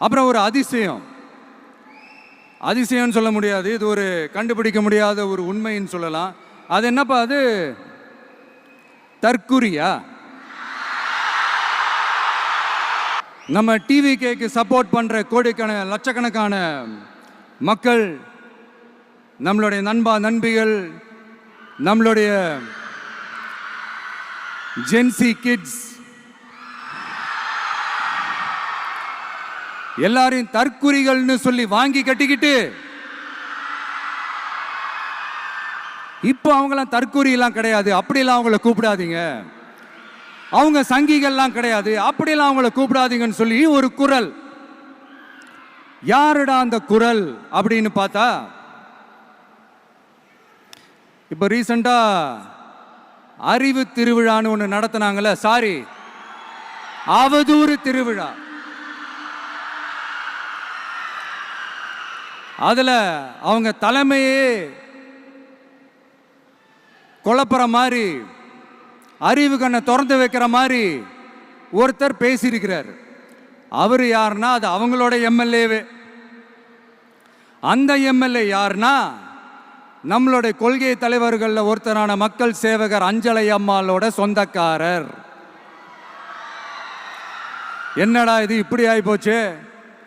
அப்புறம் ஒரு அதிசயம்னு சொல்ல முடியாது, இது ஒரு கண்டுபிடிக்க முடியாத ஒரு உண்மைன்னு சொல்லலாம். அது என்னப்பா அது? தற்குறியா? நம்ம டிவிகேக்கு சப்போர்ட் பண்ற லட்சக்கணக்கான மக்கள், நம்மளுடைய நண்பிகள், நம்மளுடைய ஜென்சி கிட்ஸ் எல்லாரையும் தற்குறிகள்னு சொல்லி வாங்கி கட்டிக்கிட்டு இப்போ அவங்களாம் தற்குறியெல்லாம் கிடையாது, அப்படிலாம் அவங்கள கூப்பிடாதீங்க, அவங்க சங்கிகள்லாம் கிடையாது, அப்படிலாம் அவங்கள கூப்பிடாதீங்கன்னு சொல்லி ஒரு குரல். யாருடா அந்த குரல் அப்படின்னு பார்த்தா, இப்போ ரீசண்டா அறிவு திருவிழான்னு ஒன்று நடத்தினாங்கல்ல, சாரி அவதூறு திருவிழா. அதில் அவங்க தலைமையே குழப்புற மாதிரி, அறிவு கண்ணை திறந்து வைக்கிற மாதிரி ஒருத்தர் பேசியிருக்கிறார். அவர் யாருன்னா அது அவங்களோட எம்எல்ஏவே. அந்த எம்எல்ஏ யாருன்னா நம்மளுடைய கொள்கை தலைவர்களில் ஒருத்தரான மக்கள் சேவகர் அஞ்சலை அம்மாளோட சொந்தக்காரர். என்னடா இது இப்படி ஆகி போச்சு?